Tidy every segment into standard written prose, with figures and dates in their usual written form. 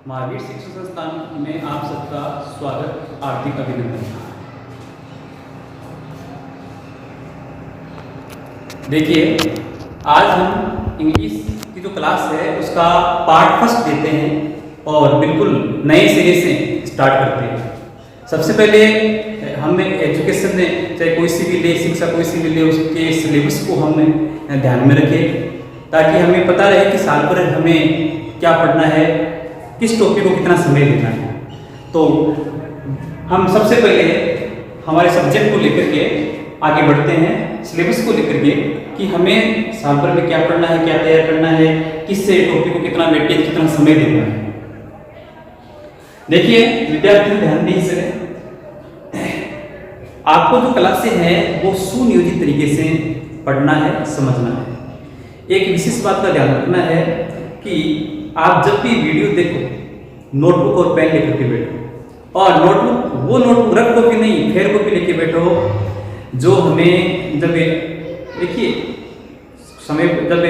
महावीर शिक्षा संस्थान में आप सबका स्वागत, हार्दिक अभिनंदन। देखिए, आज हम इंग्लिश की जो क्लास है उसका पार्ट फर्स्ट देते हैं और बिल्कुल नए सिरे से स्टार्ट करते हैं। सबसे पहले हमने एजुकेशन में चाहे कोई सी भी ले, शिक्षा कोई सी भी ले, उसके सिलेबस को हमने ध्यान में रखे ताकि हमें पता रहे कि साल भर हमें क्या पढ़ना है, किस टॉपिक को कितना समय देना है। तो हम सबसे पहले हमारे सब्जेक्ट को लेकर के आगे बढ़ते हैं, सिलेबस को लेकर के कि हमें साल भर में क्या पढ़ना है, क्या तैयार करना है, किस टॉपिक को कितना वेटेज, कितना समय देना है। देखिए विद्यार्थी ध्यान दीजिए, आपको जो क्लासें हैं वो सुनियोजित तरीके से पढ़ना है, समझना है। एक विशेष बात का ध्यान रखना है कि आप जब भी वीडियो देखो, नोटबुक और पेन लेकर के बैठो, और नोटबुक रफ कॉपी नहीं, फेयर कॉपी लेके बैठो। जो हमें जब देखिए समय जब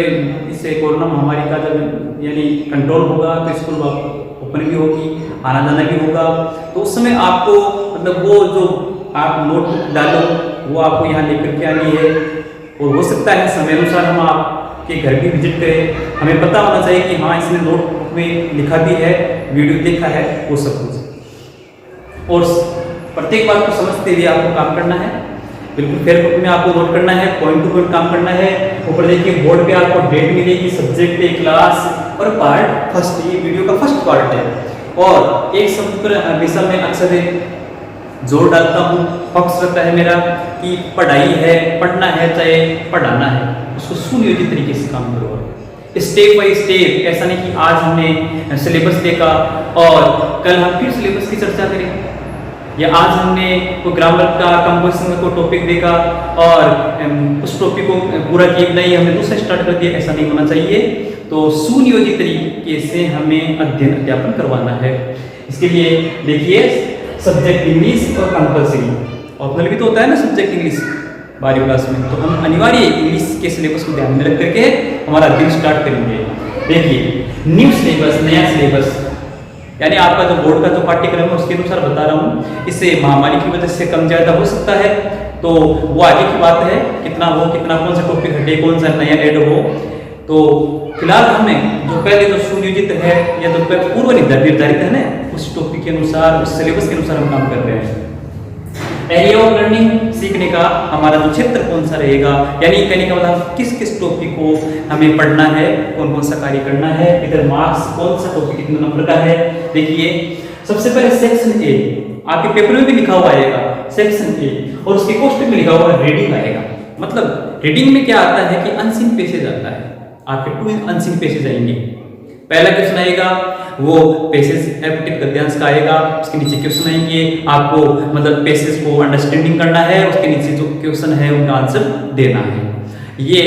इससे कोरोना महामारी का जब यानी कंट्रोल होगा तो स्कूल ओपन भी होगी, आना जाना भी होगा, तो उस समय आपको मतलब वो जो आप नोटबुक डालो वो आपको यहाँ लेकर के आनी है। और हो सकता है समय अनुसार हम आपके घर भी विजिट करें, हमें पता होना चाहिए कि हाँ इसने नोटबुक में लिखा भी है, वीडियो देखा है, वो सब कुछ। और प्रत्येक बात को समझते हुए आपको काम करना है, बिल्कुल फेयर कॉपी में आपको नोट करना है, पॉइंट टू पॉइंट काम करना है। ऊपर देखिए बोर्ड पे आपको डेट मिलेगी, सब्जेक्ट है, क्लास और पार्ट फर्स्ट, ये वीडियो का फर्स्ट पार्ट है। और एक शब्द पर हमेशा मैं अक्सर जोर डालता हूँ, फोकस रहता है मेरा कि पढ़ाई है, पढ़ना है चाहे पढ़ाना है, उसको सुनियोजित तरीके से काम करो, स्टेप बाय स्टेप। ऐसा नहीं कि आज हमने सिलेबस देखा और कल हम फिर सिलेबस की चर्चा करें, या आज हमने कोई ग्रामर का कंपोजिशन का कोई टॉपिक देखा और उस टॉपिक को पूरा किया नहीं, हमने दूसरा स्टार्ट कर दिया, ऐसा नहीं होना चाहिए। तो सुनियोजित तरीके से हमें अध्ययन अध्यापन करवाना है। इसके लिए देखिए सब्जेक्ट इंग्लिश और कंपल्सरी, ऑप्शनल भी तो होता है ना सब्जेक्ट इंग्लिश 12वीं क्लास में, तो हम अनिवार्य इंग्लिश के सिलेबस को ध्यान में रख करके हमारा अध्ययन स्टार्ट करेंगे। देखिए न्यू सिलेबस, नया सिलेबस, यानी आपका जो बोर्ड का जो पाठ्यक्रम है उसके अनुसार बता रहा हूँ। इससे महामारी की वजह से कम ज़्यादा हो सकता है, तो वो आगे की बात है, कितना हो, कितना कौन सा टॉपिक हटे, कौन सा नया ऐड हो। तो फिलहाल हमें जो पहले जो सुनियोजित है या जो पूर्व निर्धारित है ना, उस टॉपिक के अनुसार, उस सिलेबस के अनुसार हम काम कर रहे हैं। एरिया ऑफ लर्निंग, सीखने का हमारा जो क्षेत्र कौन सा रहेगा, यानी कहने का मतलब किस किस टॉपिक को हमें पढ़ना है, कौन कौन सा कार्य करना है, इधर मार्क्स कौन सा टॉपिक कितने नंबर का है। देखिए सबसे पहले सेक्शन ए, आपके पेपर में भी लिखा हुआ आएगा सेक्शन ए, और उसके क्वेश्चन में लिखा हुआ रीडिंग आएगा। मतलब रीडिंग में क्या आता है कि अनसीन पेसेज आता है, आपके 2 अनसीन पेसेज आएंगे। पहला क्वेश्चन आएगा वो पेसेज एप्टिव गद्यांश का आएगा, उसके नीचे क्वेश्चन आएंगे, आपको मतलब पेसेज को अंडरस्टैंडिंग करना है, उसके नीचे जो क्वेश्चन है उनका आंसर देना है। ये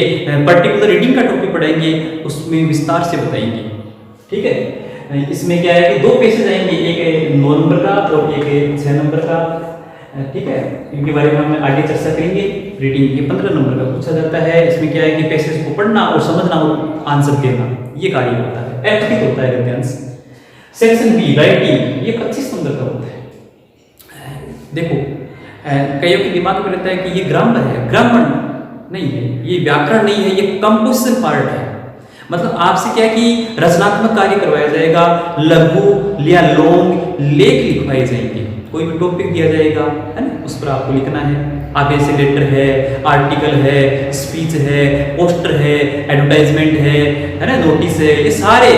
पर्टिकुलर रीडिंग का टॉपिक पढ़ाएंगे, उसमें विस्तार से बताएंगे, ठीक है। इसमें क्या है कि 2 पेसेज आएंगे, एक 9 नंबर का और एक 6 नंबर का, ठीक है। इनके बारे में हम आगे चर्चा करेंगे। रीडिंग ये 15 नंबर का पूछा जाता है। इसमें क्या है कि पेसेज को पढ़ना और समझना और आंसर देना, ये कार्य होता है, एप्टिव होता है गद्यांश। सेक्शन बी राइटिंग, ये 25 नंबर का होता है। देखो कईयों के दिमाग में रहता है कि ये ग्रामर है, ग्रामर नहीं है, ये व्याकरण नहीं है, ये कंपोजिशन पार्ट है। मतलब आपसे क्या है कि रचनात्मक कार्य करवाया जाएगा, लघु या लॉन्ग लेख लिखवाए जाएंगे, कोई भी टॉपिक दिया जाएगा है ना, उस पर आपको लिखना है। आगे से लेटर है, आर्टिकल है, स्पीच है, पोस्टर है, एडवर्टाइजमेंट है ना, नोटिस है, ये सारे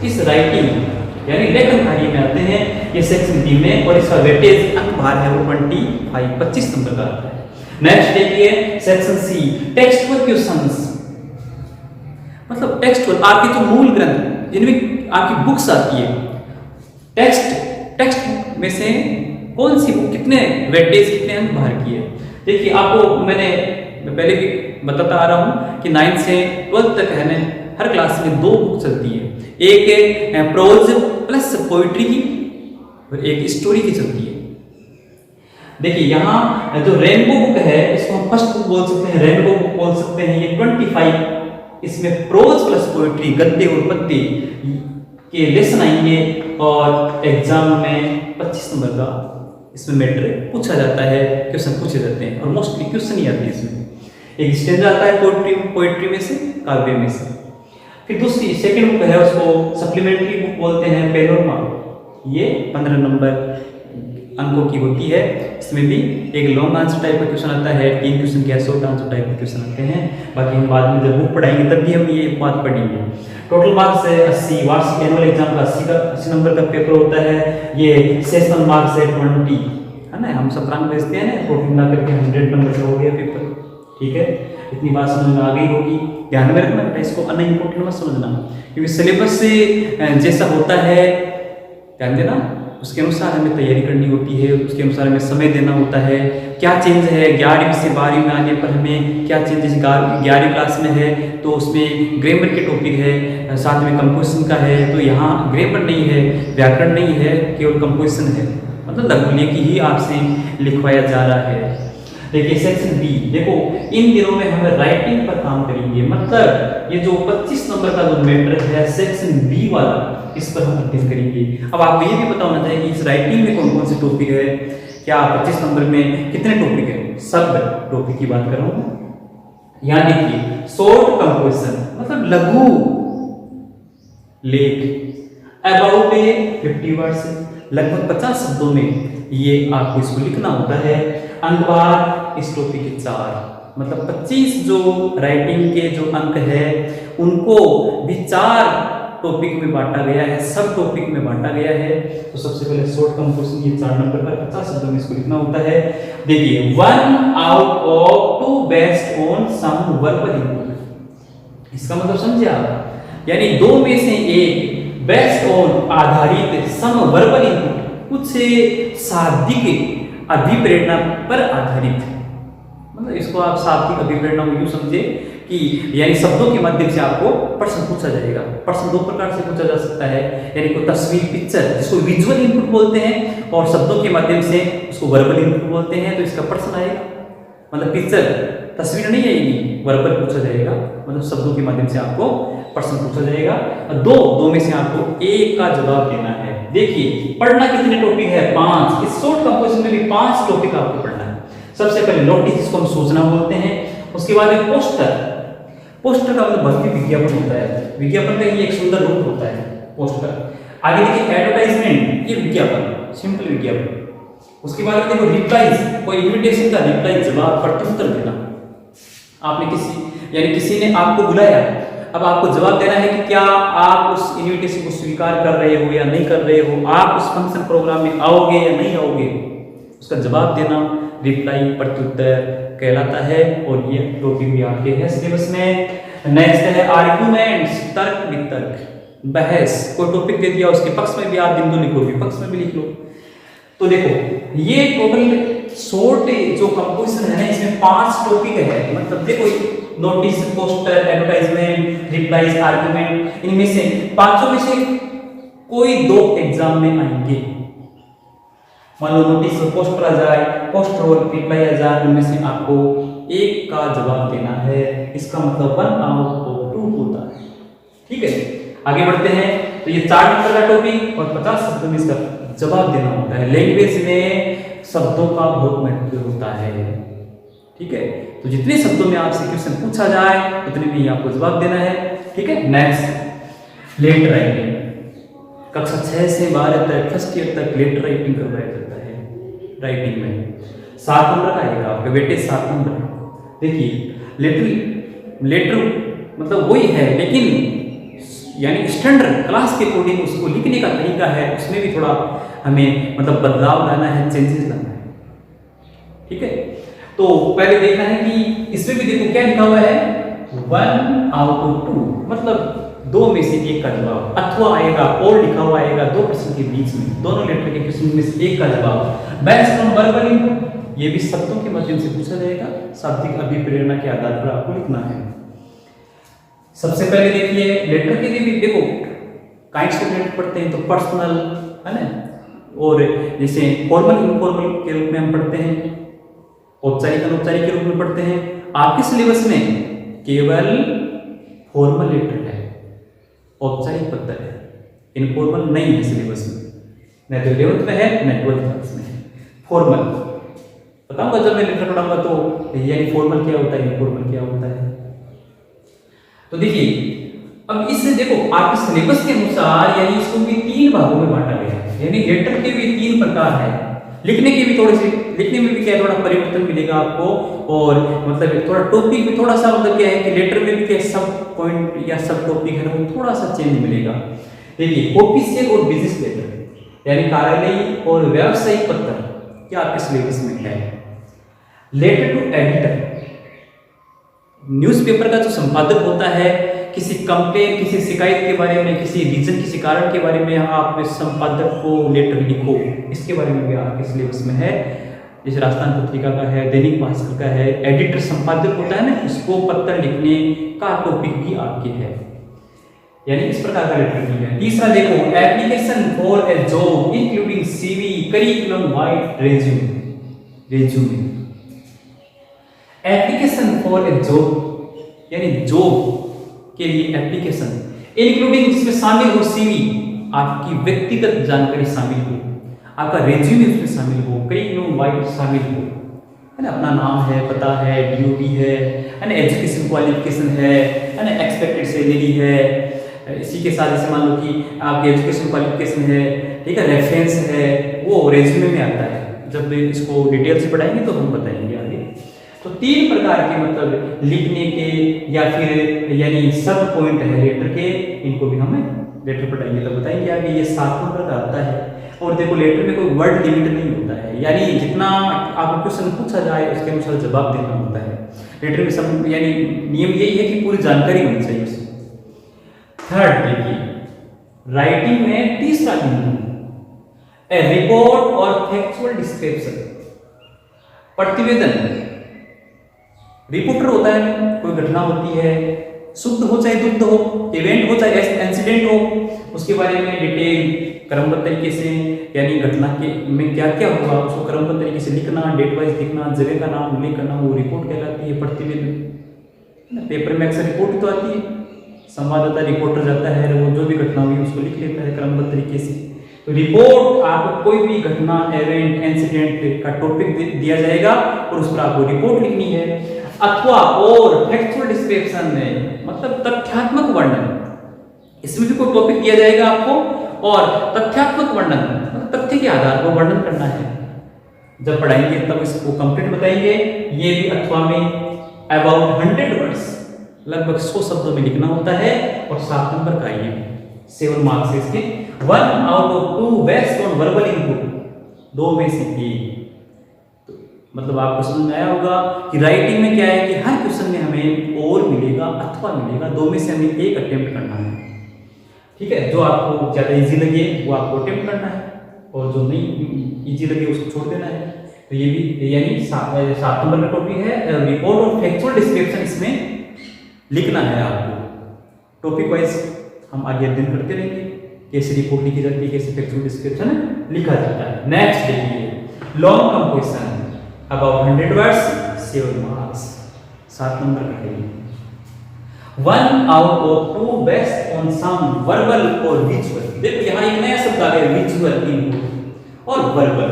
इस राइटिंग यानी लेखन कार्य में आते हैं। ये सेक्शन बी में, और इसका वेटेज अंक भार है वो 25 नंबर का आता है। नेक्स्ट देखिए सेक्शन सी टेक्सटुअल क्वेश्चंस, मतलब टेक्सटुअल आपके जो मूल ग्रंथ जिनमें आपकी बुक्स आती है, टेक्स्ट में से कौन सी बुक कितने वेटेज, कितने अंक भार की है। देखिए आपको मैंने पहले भी बताता आ रहा हूँ कि 9th से 12th तक है ना, हर क्लास में 2 बुक चलती है, एक प्रोज प्लस पोइट्री की और एक स्टोरी की चलती है। देखिए यहाँ जो रेनबो बुक है इसको हम फर्स्ट बुक बोल सकते हैं, रेनबो बुक बोल सकते हैं। ये 25, इसमें प्रोज प्लस पोइट्री, गद्य और पद्य के लेसन आएंगे और एग्जाम में 25 नंबर का इसमें मैटर पूछा जाता है, क्वेश्चन पूछे जाते हैं और मोस्टली क्वेश्चन ही आते हैं इसमें। एक स्टैंजा आता है पोएट्री में से, काव्य में से। फिर दूसरी सेकंड बुक है, उसको सप्लीमेंट्री बुक बोलते हैं, पेनोरमा। ये 15 नंबर अंकों की होती है। इसमें भी एक लॉन्ग आंसर टाइप का क्वेश्चन आता है, 3 क्वेश्चन के शॉर्ट आंसर टाइप के क्वेश्चन आते हैं। बाकी हम बाद में जब बुक पढ़ाएंगे तब भी हम ये बात पढ़ेंगे। टोटल मार्क्स है 80, वार्षिक एनुअल एग्जाम का 80 नंबर का पेपर होता है। ये सेशनल मार्क्स है 20, है ना, हम सप्तांक भेजते हैं ना, टोटल मिला करके 100 नंबर का हो गया पेपर। ठीक है, इतनी बात समझ में आ गई होगी। ध्यान में रखना बेटा, इसको अनइम्पोर्टेंट मत समझना, क्योंकि सिलेबस से जैसा होता है ध्यान देना, उसके अनुसार हमें तैयारी करनी होती है, उसके अनुसार हमें समय देना होता है। क्या चेंज है 11वीं से 12वीं में आने पर हमें क्या चेंज, जैसे 11वीं क्लास में है तो उसमें ग्रामर के टॉपिक है, साथ में कंपोजिशन का है, तो यहाँ ग्रामर नहीं है, व्याकरण नहीं है, केवल कंपोजिशन है, मतलब लघुलेख ही आपसे लिखवाया जा रहा है। देखिए सेक्शन बी, देखो इन दिनों में हम राइटिंग पर काम करेंगे, मतलब ये जो 25 नंबर का जो मैटर है सेक्शन बी वाला, इस पर हम अध्ययन करेंगे। अब आपको ये भी पता होना चाहिए कि इस राइटिंग में कौन कौन से टॉपिक है, क्या 25 नंबर में कितने टॉपिक है, सब टॉपिक की बात कर रहा हूं। यहाँ देखिए शॉर्ट कंपोजिशन मतलब लघु लेख, अबाउट ए 50 वर्ड से लगभग 50 शब्दों में ये आपको इसको लिखना होता है। अंकवार इस टॉपिक के 4, मतलब 25 जो राइटिंग के जो अंक है उनको भी 4 टॉपिक में बांटा गया है, सब टॉपिक में बांटा गया है। तो सबसे पहले शॉर्ट कंपोजिशन, ये 4 नंबर पर 50 शब्दों में इसको लिखना होता है। देखिए 1 out of 2 based on some verbal input, इसका मतलब समझे आप, यानी 2 में से 1 बेस्ड ऑन आधारित सम वर्बल इनपुट, कुछ शाब्दिक अभिप्रेरणा पर आधारित, मतलब इसको आप शाब्दिक अभिप्रेरणा यूं समझे कि यानी शब्दों के माध्यम से आपको प्रश्न पूछा जाएगा। प्रश्न 2 प्रकार से पूछा जा सकता है, यानी कोई तस्वीर पिक्चर जिसको विजुअल इनपुट बोलते हैं, और शब्दों के माध्यम से उसको वर्बल इनपुट बोलते हैं। तो इसका प्रश्न आएगा, मतलब पिक्चर तस्वीर नहीं आएगी, वर्बल पूछा जाएगा, मतलब शब्दों के माध्यम से आपको प्रश्न पूछा जाएगा। और 2 में से आपको एक का जवाब देना है। देखिए पढ़ना कितने टॉपिक है, 5। इस शॉर्ट कंपोजिशन में भी 5 टॉपिक आपको पढ़ना है। सबसे पहले नोटिस, जिसको हम सूचना बोलते हैं। उसके बाद है पोस्टर, पोस्टर का मतलब भव्य विज्ञापन होता है, विज्ञापन का ये एक सुंदर रूप होता है पोस्टर। आगे देखिए एडवर्टाइजमेंट, ये विज्ञापन, सिंपल विज्ञापन। उसके बाद देखो रिप्लाईज, कोई इन्विटेशन का रिप्लाई, जवाब, प्रत्युत्तर देना। आपने किसी ने आपको बुलाया, अब आपको जवाब देना है कि क्या आप उस इन्विटेशन को स्वीकार कर रहे हो या नहीं कर रहे हो, आप उस फंक्शन प्रोग्राम में आओगे या नहीं आओगे, उसका जवाब देना रिप्लाई, प्रत्युत्तर कहलाता है। और ये टॉपिक भी आपके है सिलेबस में। नेक्स्ट है आर्गुमेंट्स, तर्क वितर्क, बहस। कोई टॉपिक दे दिया, उसके पक्ष में भी आप बिंदु लिखो, विपक्ष में भी लिख लो। तो देखो ये टोटल शॉर्ट जो कंपोजिशन है ना, इसमें 5 टॉपिक है। मतलब देखो notice, poster, advertisement, replies, argument, इनमें से 5 में से कोई 2 एग्जाम में आएंगे। मान लो नोटिस और पोस्टर आ जाए, पोस्टर और रिप्लाई आ जाए, उनमें से आपको एक का जवाब देना है। इसका मतलब 1 आउट ऑफ 2 होता है। ठीक है, आगे बढ़ते हैं। तो ये 4 नंबर का टॉपिक और 50 शब्दों में इसका जवाब देना होता है। लैंग्वेज में शब्दों का बहुत महत्व होता है। ठीक है, तो जितने शब्दों में आपसे क्वेश्चन पूछा जाए उतने में ही आपको जवाब देना है। ठीक है, नेक्स्ट लेटर राइटिंग। कक्षा 6 से 12 तक, फर्स्ट ईयर तक लेटर राइटिंग करवाया जाता है। राइटिंग में 7 नंबर आएगा आपके बेटे, 7 नंबर। देखिए लेटर मतलब वही है, लेकिन यानी स्टैंडर्ड क्लास के अकॉर्डिंग उसको लिखने का तरीका है, उसमें भी थोड़ा हमें मतलब बदलाव लाना है, चेंजेस लाना है। ठीक है, तो पहले देखना है कि इसमें भी देखो क्या लिखा हुआ है, 1 आउट ऑफ 2, मतलब 2 में से 1 का जवाब। अथवा आएगा, और लिखा हुआ आएगा 2 प्रश्न के बीच में, दोनों लेटर के क्वेश्चन में से 1 का जवाब। बेस्ड ऑन वर्बल इनपुट, ये भी शब्दों के माध्यम से पूछा जाएगा, शाब्दिक अभिप्रेरणा के आधार पर आपको लिखना है। सबसे पहले देखिए लेटर के लिए भी देखो काइंड्स ऑफ लेटर पढ़ते हैं, तो पर्सनल है ना, और जैसे फॉर्मल इनफॉर्मल के रूप में हम पढ़ते हैं, औपचारिक अनौपचारिक के रूप में पढ़ते हैं। आपके सिलेबस में केवल फॉर्मल लेटर है, औपचारिक पत्र है। इनफॉर्मल नहीं है सिलेबस में, न तो 11th में है न 12th क्लास में है। फॉर्मल बताऊंगा जब मैं लेटर पढ़ाऊंगा, तो यानी फॉर्मल क्या होता है, इनफॉर्मल क्या होता है। तो देखिए अब इससे देखो आपके सिलेबस के अनुसार यानी इसको भी 3 भागों में बांटा गया है, यानी लेटर के भी 3 प्रकार है, लिखने के भी थोड़े से, लिखने में भी क्या थोड़ा परिवर्तन मिलेगा आपको, और मतलब थोड़ा टॉपिक में थोड़ा सा मतलब क्या है कि लेटर में भी क्या सब पॉइंट या सब टॉपिक है वो थोड़ा सा चेंज मिलेगा। देखिए ऑफिशियल और बिजनेस लेटर यानी कार्यालयी और व्यावसायिक पत्र क्या आपके सिलेबस में है। लेटर टू एडिटर, न्यूज़पेपर का जो संपादक होता है, किसी कंप्लेन, किसी शिकायत के बारे में, किसी रीजन, किसी कारण के बारे में आप संपादक को लेटर लिखो, इसके बारे में भी आपके सिलेबस में है। जैसे राजस्थान पत्रिका का है, दैनिक भास्कर का है, एडिटर संपादक होता है ना, उसको पत्र लिखने का टॉपिक भी आपके है, यानी इस प्रकार का लेटर भी है। तीसरा देखो application for a job including CV, curriculum wise resume. Application for a job यानी जॉब के लिए एप्लीकेशन, इंक्लूडिंग जिसमें शामिल हो सीवी, आपकी व्यक्तिगत जानकारी शामिल हो, आपका रेज्यूमे उसमें शामिल हो, करिकुलम वाइज शामिल हो, है ना, अपना नाम है, पता है, ड्यूटी है ना, एजुकेशन क्वालिफिकेशन है ना, एक्सपेक्टेड सैलरी है, इसी के साथ जैसे मान लो कि आपकी एजुकेशन क्वालिफिकेशन है, ठीक है, रेफरेंस है, वो रेज्यूमे में आता है। जब इसको डिटेल से पढ़ाएंगे तो हम बताएंगे आगे। तो 3 प्रकार के मतलब लिखने के या फिर यानी सब पॉइंट है लेटर के, इनको भी हमें लेटर पढ़ाएंगे तो बताएंगे आगे। ये 7 नंबर का आता है। और देखो लेटर में कोई वर्ड लिमिट नहीं होता है, यानी जितना आपको क्वेश्चन पूछा जाए उसके अनुसार जवाब देना होता है। लेटर में सब यानी नियम यही है कि पूरी जानकारी होनी चाहिए उसमें। थर्ड देखिए राइटिंग में तीसरा नियम, ए रिपोर्ट और फैक्चुअल डिस्क्रिप्शन, प्रतिवेदन। रिपोर्टर होता है, कोई घटना होती है, शुद्ध हो चाहे दुग्ध हो, इवेंट हो चाहे इंसिडेंट हो, उसके बारे में डिटेल क्रमबद्ध तरीके से यानी घटना के में क्या क्या हुआ उसको क्रमबद्ध तरीके से लिखना, डेट वाइज लिखना, जगह का नाम उल्लेख करना, वो रिपोर्ट कहलाती है। प्रतिवेदन पेपर में अक्सर रिपोर्ट तो आती है, संवाददाता रिपोर्टर जाता है, वो जो भी घटना हुई उसको लिख लेता है क्रमबद्ध तरीके से। तो रिपोर्ट आपको कोई भी घटना, इवेंट, इंसिडेंट का टॉपिक दिया जाएगा और उस पर आपको रिपोर्ट लिखनी है। अथवा और फैक्चुअल डिस्क्रिप्शन में मतलब तथ्यात्मक वर्णन, इसमें भी कोई टॉपिक दिया जाएगा आपको और तथ्यात्मक वर्णन मतलब तथ्य के आधार पर वर्णन करना है। जब पढ़ाएंगे तब इसको कंप्लीट बताएंगे। ये भी अथवा में अबाउट 100 वर्ड्स लगभग 100 शब्दों में लिखना होता है और 7 नंबर का ये 7 मार्क्स है इसके। 1 out of 2 best on verbal input, 2 में से 1। तो मतलब आपको समझ में आया होगा कि राइटिंग में क्या है कि हर क्वेश्चन में हमें और मिलेगा अथवा मिलेगा, 2 में से हमें 1 अटेम्प्ट करना है। ठीक है, जो आपको ज़्यादा इजी लगे वो आपको अटेम्प्ट करना है और जो नहीं इजी लगे उसको छोड़ देना है। तो ये भी यानी 7 नंबर का टॉपिक है रिपोर्ट और फैक्चुअल डिस्क्रिप्शन, इसमें लिखना है आपको। टॉपिक वाइज हम आगे अध्ययन करते रहेंगे, कैसे रिपोर्ट लिखी जाती है, कैसे फैक्चुअल डिस्क्रिप्शन लिखा जाता है। नेक्स्ट देखिए long composition about 100 words 7 marks, 7 नंबर का है। 1 out of 2 best on some verbal और विजुअल। देखो यहाँ एक नया शब्द आ गया, विजुअल इनपुट और वर्बल।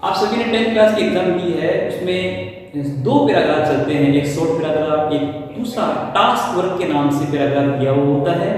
आप सभी ने 10th क्लास की एग्जाम दी है, उसमें 2 पैराग्राफ चलते हैं, एक शॉर्ट पैराग्राफ, एक दूसरा टास्क वर्क के नाम से पैराग्राफ दिया हुआ होता है।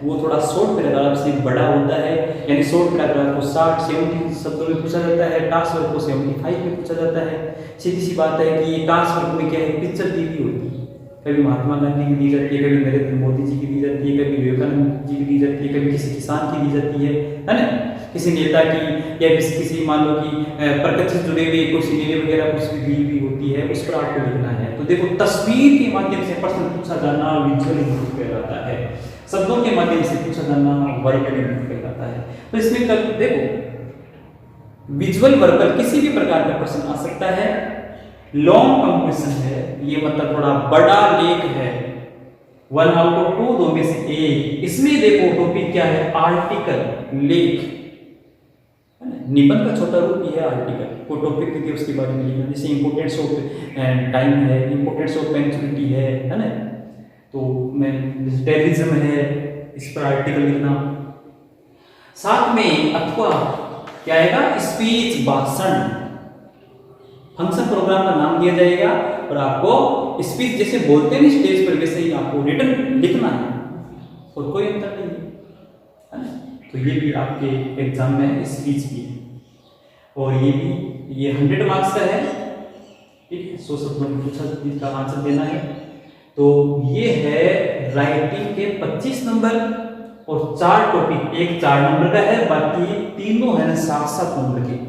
वो थोड़ा शॉर्ट पैराग्राफ से बड़ा होता है, यानी शॉर्ट पैराग्राफ को 60-70 शब्दों में पूछा जाता है, टास्क वर्क को 75 में पूछा जाता है। सीधी सी बात है कि ये टास्क वर्क में क्या है, पिक्चर दी हुई होती है, कभी महात्मा गांधी की दी जाती है, कभी नरेंद्र मोदी जी की दी जाती है, कभी विवेकानंद जी की दी जाती है, कभी किसी किसान की दी जाती है ना, किसी नेता की या किसी मान लो कि प्रकृति से जुड़े हुए कुछ सीनरी वगैरह कुछ दी हुई होती है, उस पर आपको लिखना है। तो देखो तस्वीर के माध्यम से प्रश्न पूछा जाना विजुअल इनपुट कहलाता है, शब्दों के माध्यम से पूछा जाना वर्बल इनपुट कहलाता है। तो इसमें कल देखो विजुअल वर्बल किसी भी प्रकार का प्रश्न आ सकता है। लॉन्ग कंपोजिशन है, ये मतलब थोड़ा बड़ा लेख है, 1 आउट ऑफ 2 2 में से 1। इसमें देखो टॉपिक क्या है, आर्टिकल, लेख, निबंध का छोटा रूप ही है आर्टिकल। कोई टॉपिक देके उसके बारे में लिखना, जैसे इंपोर्टेंस ऑफ टाइम है, इंपोर्टेंस ऑफ पंक्चुअलिटी है ना। तो मैं टेररिज्म है, इस पर आर्टिकल लिखना। साथ में अथवा क्या आएगा, स्पीच भाषण, फंक्शन प्रोग्राम का नाम दिया जाएगा और आपको स्पीच जैसे बोलते हैं स्टेज पर वैसे ही आपको रिटर्न लिखना है और कोई अंतर नहीं है ना। तो ये भी आपके एग्जाम में स्पीच भी है और ये भी 100 मार्क्स का है, ठीक है। 100 सवाल में पूछा इसका आंसर देना है। तो ये है राइटिंग के 25 नंबर और 4 टॉपिक, एक 4 नंबर का है, बाकी तीनों है ना 7-7 नंबर के।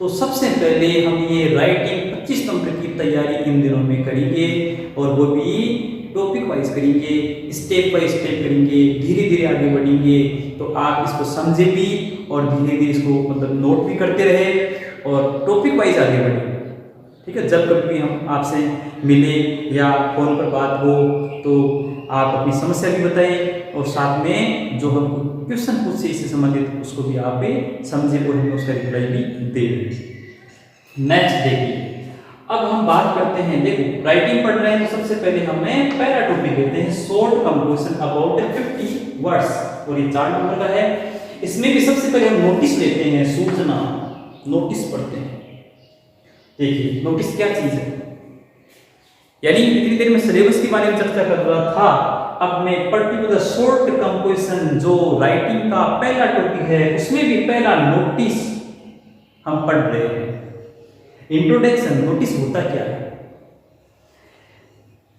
तो सबसे पहले हम ये राइटिंग 25 नंबर की तैयारी इन दिनों में करेंगे और वो भी टॉपिक वाइज करेंगे, स्टेप बाय स्टेप करेंगे, धीरे धीरे आगे बढ़ेंगे। तो आप इसको समझे भी और धीरे धीरे इसको मतलब नोट भी करते रहे और टॉपिक वाइज आगे बढ़े, ठीक है। जब कभी भी हम आपसे मिले या फोन पर बात हो तो आप अपनी समस्या भी बताएं और साथ में जो हम क्वेश्चन पूछे इससे संबंधित उसको भी आप समझे और हमें उसका रिप्लाई भी दें। नेक्स्ट देखिए, अब हम बात करते हैं, देखो राइटिंग पढ़ रहे हैं तो सबसे पहले हमें पहला टॉपिक लेते हैं शॉर्ट कंपोजिशन अबाउट 50 वर्ड्स और ये 4 नंबर का है। इसमें भी सबसे पहले हम नोटिस लेते हैं, सूचना, नोटिस पढ़ते हैं। देखिए नोटिस क्या चीज है, यानी इतनी देर में सिलेबस के बारे में चर्चा कर रहा था, अब मैं पर्टिकुलर शॉर्ट कंपोजिशन जो राइटिंग का पहला टॉपिक है उसमें भी पहला नोटिस हम पढ़ रहे हैं। इंट्रोडक्शन, नोटिस होता क्या है,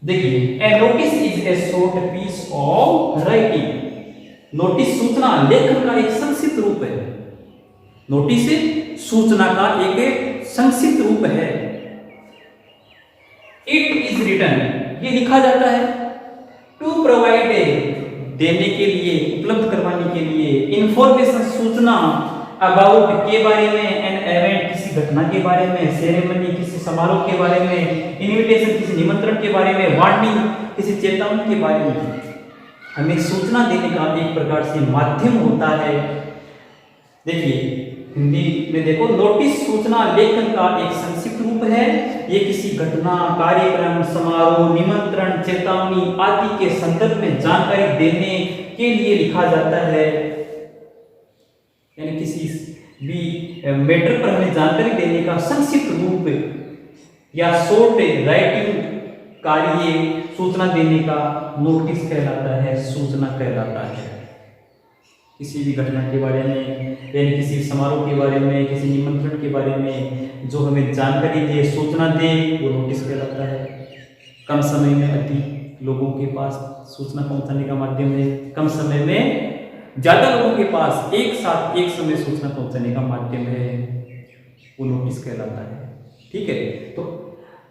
देखिए a notice is a short piece of writing. Notice सूचना लेखन का एक संक्षिप्त रूप है। नोटिस सूचना का एक संक्षिप्त रूप है। इट इज रिटन, ये लिखा जाता है, टू प्रोवाइड, देने के लिए, उपलब्ध करवाने के लिए, इंफॉर्मेशन, सूचना, अबाउट के बारे में, एन इवेंट किसी घटना के बारे में, सेरेमनी किसी समारोह के बारे में, इनविटेशन किसी निमंत्रण के बारे में, वार्निंग किसी चेतावनी के बारे में। हमें सूचना देने का एक प्रकार से माध्यम होता है। देखिए हिंदी में देखो, नोटिस सूचना लेखन का एक संक्षिप्त रूप है। ये किसी घटना, कार्यक्रम, समारोह, निमंत्रण, चेतावनी आदि के संदर्भ में जानकारी देने के लिए लिखा जाता है। यानी किसी भी मैटर पर हमें जानकारी देने का संक्षिप्त रूप या शॉर्ट राइटिंग कार्य सूचना देने का नोटिस कहलाता है, सूचना कहलाता है। किसी भी घटना के बारे में, यानी किसी समारोह के बारे में, किसी निमंत्रण के बारे में जो हमें जानकारी दे, सूचना दे, वो नोटिस कहलाता है। कम समय में अधिक लोगों के पास सूचना पहुंचाने का माध्यम है, कम समय में ज्यादा लोगों के पास एक साथ एक समय सूचना पहुंचाने का माध्यम है, वो नोटिस कहलाता है, ठीक है। तो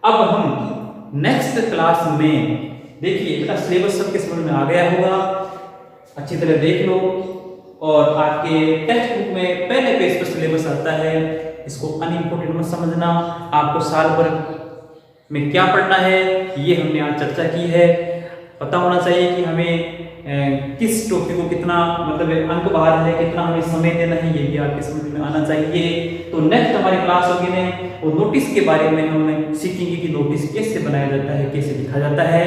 अब हम नेक्स्ट क्लास में, देखिए बेटा सिलेबस सबके समझ में आ गया होगा, अच्छी तरह देख लो और आपके टेक्स्ट बुक में पहले पेज पर सिलेबस आता है, इसको अनइम्पोर्टेंट मत समझना। आपको साल भर में क्या पढ़ना है ये हमने आज चर्चा की है। पता होना चाहिए कि हमें किस टॉपिक को कितना मतलब अंक बाहर है, कितना हमें समय देना है, ये भी आपके समझ में आना चाहिए। तो नेक्स्ट हमारी क्लास होगी ने और नोटिस के बारे में हम सीखेंगे कि नोटिस कैसे बनाया जाता है, कैसे लिखा जाता है।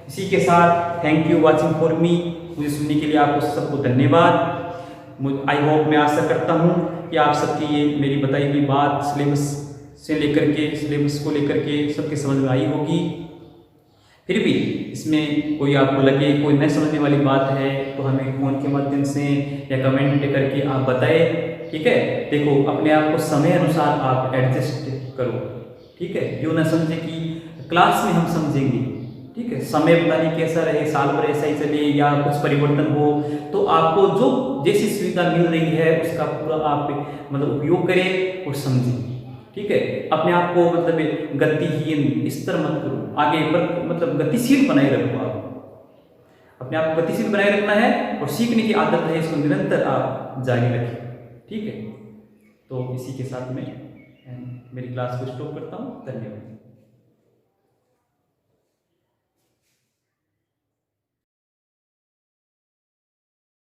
इसी के साथ thank you watching for me, मुझे सुनने के लिए आपको सबको धन्यवाद। आई होप, मैं आशा करता हूँ कि आप सबकी ये मेरी बताई हुई बात सिलेबस से लेकर के, सिलेबस को लेकर के सबके समझ में आई होगी। फिर भी इसमें कोई आपको लगे कोई न समझने वाली बात है तो हमें फोन के माध्यम से या कमेंट करके आप बताएं, ठीक है। देखो अपने आप को समय अनुसार आप एडजस्ट करो, ठीक है। यूँ ना समझे कि क्लास में हम समझेंगे, ठीक है। समय पता नहीं कैसा रहे, साल भर ऐसा ही चले या कुछ परिवर्तन हो, तो आपको जो जैसी सुविधा मिल रही है उसका पूरा आप मतलब उपयोग करें और समझें, ठीक है। अपने आप को मतलब गतिहीन स्तर मत करो, आगे पर मतलब गतिशील बनाए रखो। आप अपने आप को गतिशील बनाए रखना है और सीखने की आदत है, इसको निरंतर आप जारी रखें, ठीक है। तो इसी के साथ में मेरी क्लास को स्टॉप करता हूँ। धन्यवाद।